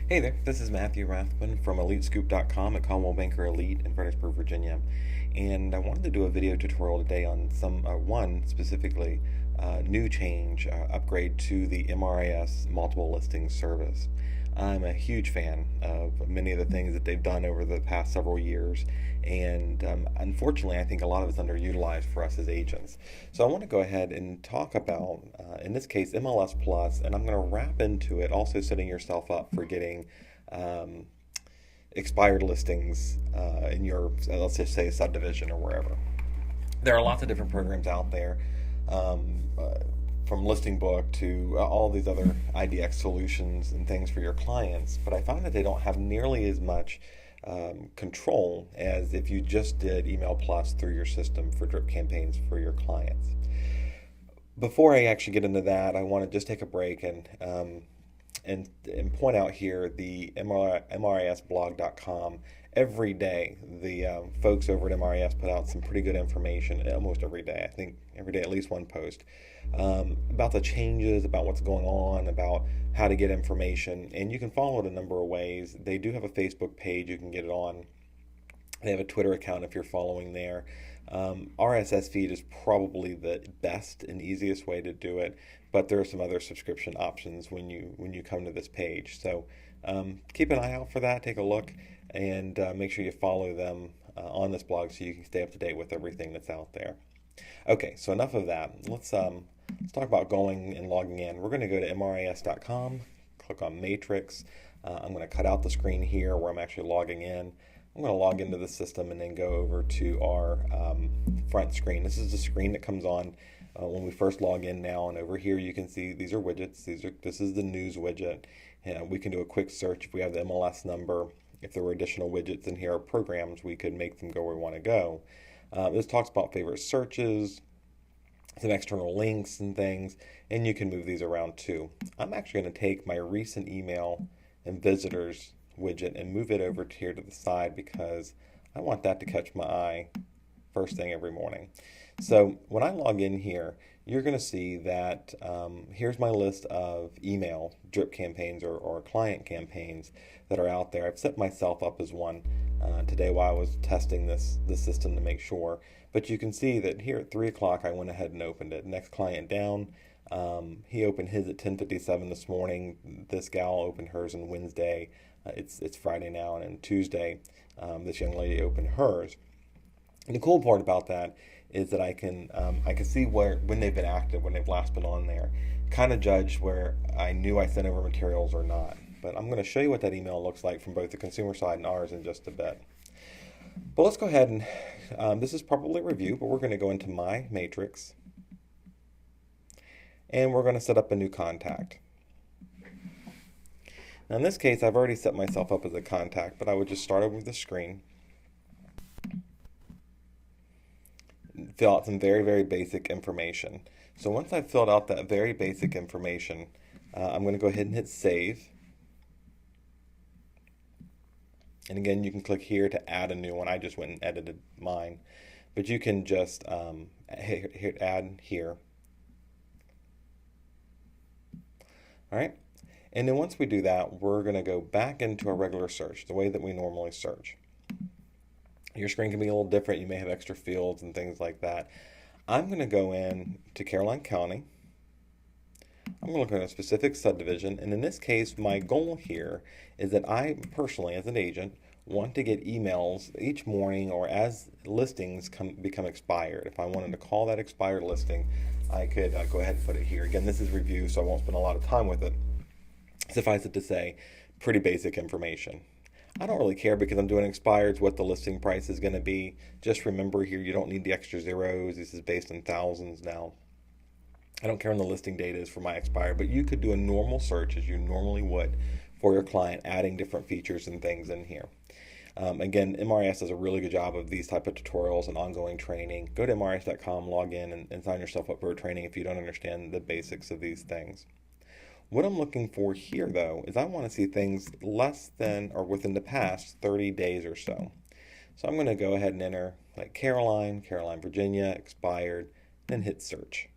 Hey there, this is Matthew Rathman from EliteScoop.com at Commonwealth Banker Elite in Fredericksburg, Virginia. And I wanted to do a video tutorial today on one specifically new change, upgrade to the MRIS multiple listing service. I'm a huge fan of many of the things that they've done over the past several years, and unfortunately, I think a lot of it's underutilized for us as agents. So I want to go ahead and talk about, in this case, MLS Plus, and I'm going to wrap into it also setting yourself up for getting um, expired listings in your, let's just say, subdivision or wherever. There are lots of different programs out there. Um, uh, from Listing Book to all these other IDX solutions and things for your clients, but I found that they don't have nearly as much control as if you just did Email Plus through your system for drip campaigns for your clients. Before I actually get into that, I want to just take a break and point out here the MRISblog.com. Every day, the folks over at MRIS put out some pretty good information almost every day. I think every day at least one post about the changes, about what's going on, about how to get information. And you can follow it a number of ways. They do have a Facebook page you can get it on. They have a Twitter account if you're following there. RSS feed is probably the best and easiest way to do it, but there are some other subscription options when you come to this page. So keep an eye out for that. Take a look and make sure you follow them on this blog so you can stay up to date with everything that's out there. Okay, so enough of that. Let's talk about going and logging in. We're going to go to MRIS.com, click on Matrix. I'm going to cut out the screen here where I'm actually logging in. I'm going to log into the system and then go over to our front screen. This is the screen that comes on when we first log in now, and over here you can see these are widgets. This is the news widget. And we can do a quick search if we have the MLS number. If there were additional widgets in here or programs, we could make them go where we want to go. This talks about favorite searches, some external links and things, and you can move these around too. I'm actually going to take my recent email and visitors widget and move it over to here to the side because I want that to catch my eye first thing every morning. So when I log in here, you're going to see that here's my list of email drip campaigns or client campaigns that are out there. I've set myself up as one today while I was testing this system to make sure. But you can see that here at 3 o'clock I went ahead and opened it. Next client down, he opened his at 10:57 this morning. This gal opened hers on Wednesday. It's Friday now, and on Tuesday, this young lady opened hers. And the cool part about that is that I can see when they've been active, when they've last been on there, kind of judge where I knew I sent over materials or not. But I'm going to show you what that email looks like from both the consumer side and ours in just a bit. But let's go ahead and this is probably a review, but we're going to go into my matrix and we're going to set up a new contact. Now in this case, I've already set myself up as a contact, but I would just start over the screen, fill out some very, very basic information. So once I've filled out that very basic information, I'm going to go ahead and hit save. And again, you can click here to add a new one. I just went and edited mine. But you can just hit add here. All right. And then once we do that, we're going to go back into our regular search, the way that we normally search. Your screen can be a little different. You may have extra fields and things like that. I'm going to go in to Caroline County. I'm going to look at a specific subdivision, and in this case, my goal here is that I personally, as an agent, want to get emails each morning or as listings become expired. If I wanted to call that expired listing, I could go ahead and put it here. Again, this is review, so I won't spend a lot of time with it. Suffice it to say, pretty basic information. I don't really care because I'm doing expireds what the listing price is going to be. Just remember here, you don't need the extra zeros. This is based on thousands now. I don't care when the listing date is for my expired, but you could do a normal search as you normally would for your client, adding different features and things in here. Again, MRIS does a really good job of these type of tutorials and ongoing training. Go to MRIS.com, log in, and sign yourself up for a training if you don't understand the basics of these things. What I'm looking for here, though, is I want to see things less than or within the past 30 days or so. So I'm going to go ahead and enter like Caroline, Virginia, expired, then hit search.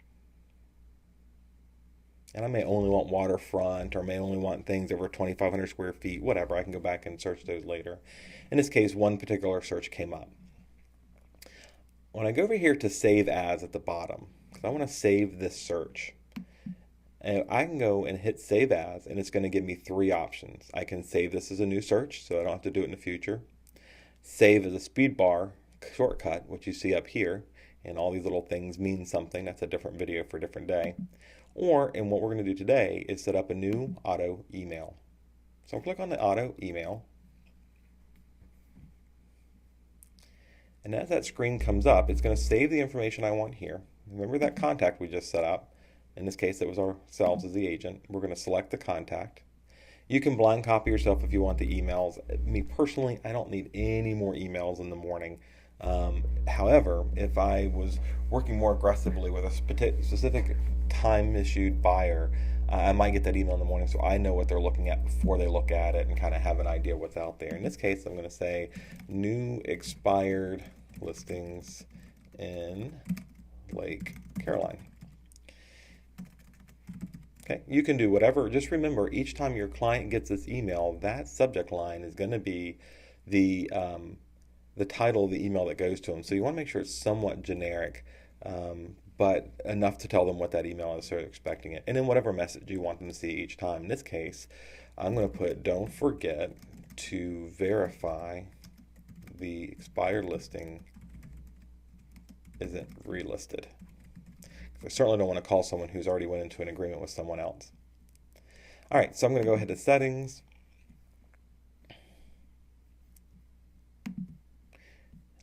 And I may only want waterfront or may only want things over 2,500 square feet, whatever. I can go back and search those later. In this case, one particular search came up. When I go over here to save as at the bottom, because I want to save this search, and I can go and hit save as, and it's going to give me three options. I can save this as a new search, so I don't have to do it in the future. Save as a speed bar shortcut, which you see up here, and all these little things mean something. That's a different video for a different day. Or, and what we're going to do today is set up a new auto email. So I'll click on the auto email. And as that screen comes up, it's going to save the information I want here. Remember that contact we just set up? In this case, it was ourselves as the agent. We're going to select the contact. You can blind copy yourself if you want the emails. Me personally, I don't need any more emails in the morning. However, if I was working more aggressively with a specific time-issued buyer, I might get that email in the morning so I know what they're looking at before they look at it and kind of have an idea what's out there. In this case, I'm going to say new expired listings in Lake Caroline. Okay, you can do whatever. Just remember, each time your client gets this email, that subject line is going to be the title of the email that goes to them. So you want to make sure it's somewhat generic, but enough to tell them what that email is, so they're expecting it. And then whatever message you want them to see each time. In this case, I'm going to put, don't forget to verify the expired listing isn't relisted. I certainly don't want to call someone who's already went into an agreement with someone else. All right, so I'm going to go ahead to settings.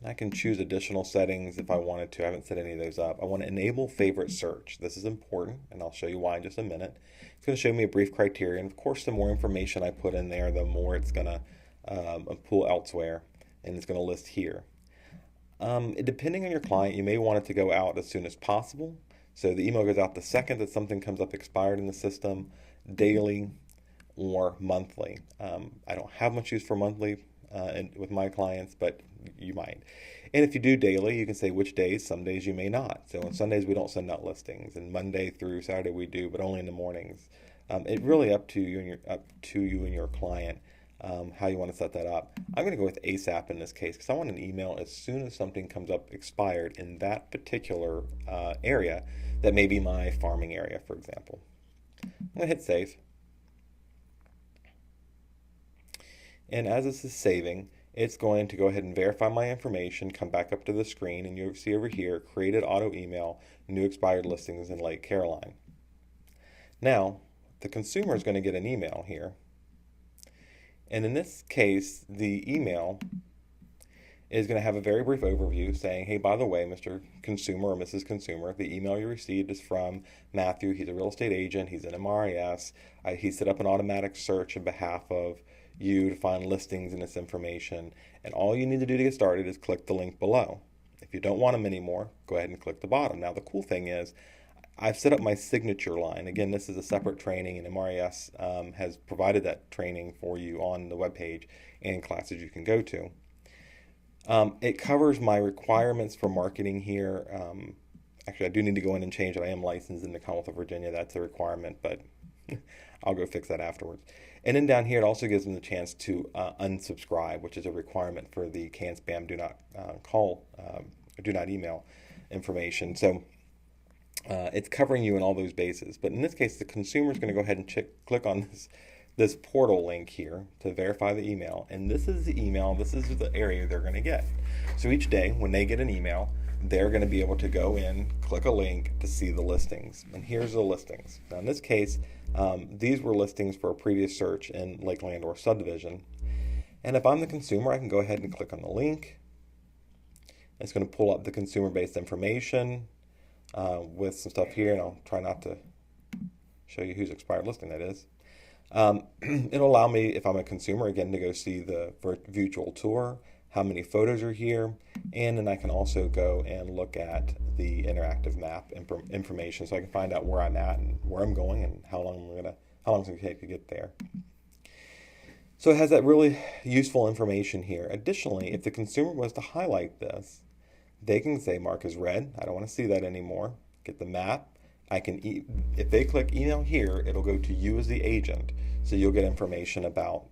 I can choose additional settings if I wanted to. I haven't set any of those up. I want to enable favorite search. This is important, and I'll show you why in just a minute. It's going to show me a brief criteria, and of course, the more information I put in there, the more it's going to pull elsewhere, and it's going to list here. Depending on your client, you may want it to go out as soon as possible. So the email goes out the second that something comes up expired in the system, daily or monthly. I don't have much use for monthly with my clients, but you might. And if you do daily, you can say which days. Some days you may not. So on Sundays we don't send out listings, and Monday through Saturday we do, but only in the mornings. It really up to you and your client how you want to set that up. I'm going to go with ASAP in this case because I want an email as soon as something comes up expired in that particular area. That may be my farming area, for example. I'm going to hit save. And as this is saving, it's going to go ahead and verify my information, come back up to the screen, and you'll see over here, created auto email, new expired listings in Lake Caroline. Now, the consumer is going to get an email here. And in this case, the email is going to have a very brief overview saying, hey, by the way, Mr. Consumer or Mrs. Consumer, the email you received is from Matthew. He's a real estate agent. He's an MRIS. He set up an automatic search on behalf of you to find listings and this information. And all you need to do to get started is click the link below. If you don't want them anymore, go ahead and click the bottom. Now, the cool thing is I've set up my signature line. Again, this is a separate training, and MRIS has provided that training for you on the webpage and classes you can go to. It covers my requirements for marketing here. Actually, I do need to go in and change it. I am licensed in the Commonwealth of Virginia. That's a requirement, but I'll go fix that afterwards. And then down here, it also gives them the chance to unsubscribe, which is a requirement for the can spam, do not call, do not email information. So it's covering you in all those bases. But in this case, the consumer is going to go ahead and click on this portal link here to verify the email. And this is the email. This is the area they're going to get. So each day when they get an email, they're going to be able to go in, click a link to see the listings. And here's the listings. Now in this case, these were listings for a previous search in Lakeland or subdivision. And if I'm the consumer, I can go ahead and click on the link. It's going to pull up the consumer-based information with some stuff here, and I'll try not to show you whose expired listing that is. It'll allow me, if I'm a consumer, again, to go see the virtual tour, how many photos are here, and then I can also go and look at the interactive map information, so I can find out where I'm at and where I'm going and how long it's going to take to get there. So it has that really useful information here. Additionally, if the consumer was to highlight this, they can say mark as red. I don't want to see that anymore. Get the map, if they click email here, it'll go to you as the agent. So you'll get information about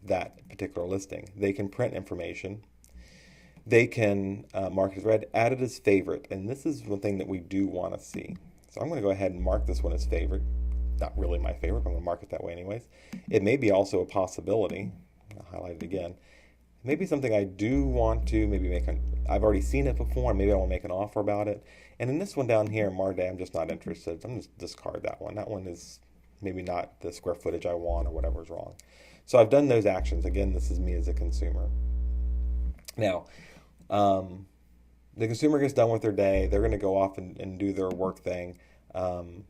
that particular listing. They can print information. They can mark as read, add it as favorite. And this is one thing that we do want to see. So I'm going to go ahead and mark this one as favorite. Not really my favorite, but I'm going to mark it that way anyways. It may be also a possibility. I'll highlight it again. Maybe something I do want to maybe I've already seen it before, and maybe I want to make an offer about it. And in this one down here, Marday, I'm just not interested. I'm just discard that one. That one is maybe not the square footage I want or whatever's wrong. So I've done those actions. Again, this is me as a consumer. Now, the consumer gets done with their day. They're going to go off and do their work thing. And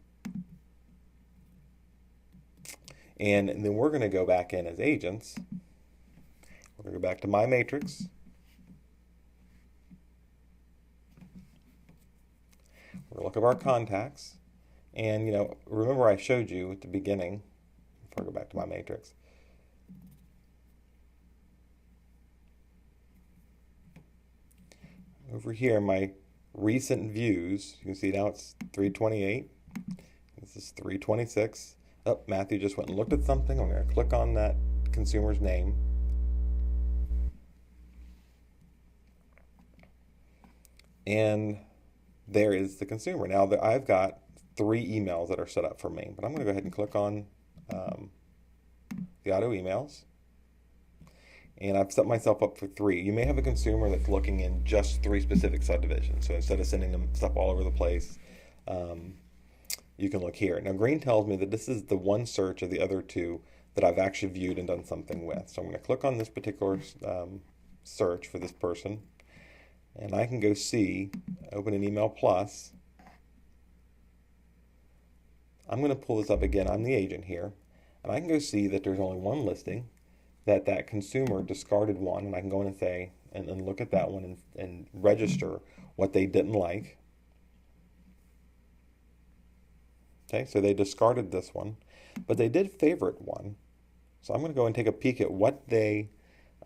then we're going to go back in as agents. We're going to go back to my matrix. We're going to look at our contacts. And, remember I showed you at the beginning, if I go back to my matrix, over here, my recent views, you can see now it's 328. This is 326. Oh, Matthew just went and looked at something. I'm going to click on that consumer's name. And there is the consumer. Now, I've got 3 emails that are set up for me, but I'm going to go ahead and click on the auto emails. And I've set myself up for 3. You may have a consumer that's looking in just 3 specific subdivisions. So instead of sending them stuff all over the place, you can look here. Now, green tells me that this is the one search of the other 2 that I've actually viewed and done something with. So I'm going to click on this particular search for this person. And I can go see, open an email plus. I'm going to pull this up again. I'm the agent here. And I can go see that there's only one listing, that consumer discarded one. And I can go in and say, and look at that one and register what they didn't like. Okay, so they discarded this one, but they did favorite one. So I'm going to go and take a peek at what they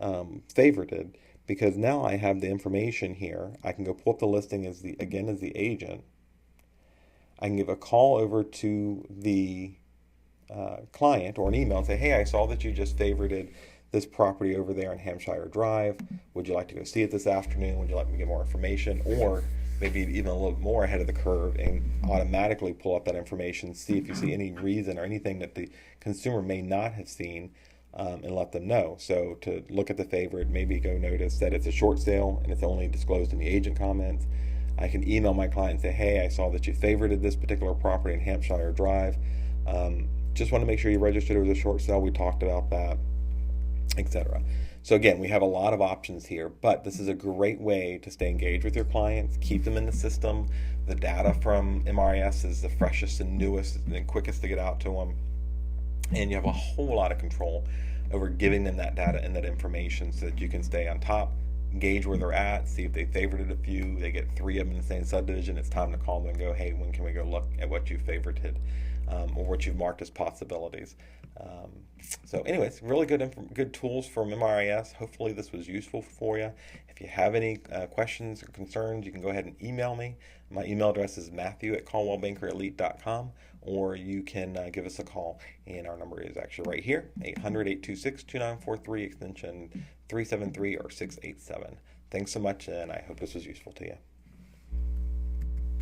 favorited, because now I have the information here. I can go pull up the listing as the agent. I can give a call over to the client or an email and say, hey, I saw that you just favorited this property over there on Hampshire Drive. Would you like to go see it this afternoon? Would you like me to get more information? Or maybe even a little more ahead of the curve and automatically pull up that information, see if you see any reason or anything that the consumer may not have seen, and let them know. So to look at the favorite, maybe go notice that it's a short sale and it's only disclosed in the agent comments. I can email my client and say, hey, I saw that you favorited this particular property in Hampshire Drive. Just want to make sure you registered it was a short sale. We talked about that, etc. So again, we have a lot of options here, but this is a great way to stay engaged with your clients, keep them in the system. The data from MRIS is the freshest and newest and quickest to get out to them. And you have a whole lot of control over giving them that data and that information so that you can stay on top, gauge where they're at, see if they favorited a few, they get 3 of them in the same subdivision, it's time to call them and go, hey, when can we go look at what you favorited, or what you've marked as possibilities. So anyways, really good tools from MRIS. Hopefully this was useful for you. If you have any questions or concerns, you can go ahead and email me. My email address is matthew@caldwellbankerelite.com, or you can give us a call, and our number is actually right here, 800-826-2943, extension 373 or 687. Thanks so much, and I hope this was useful to you.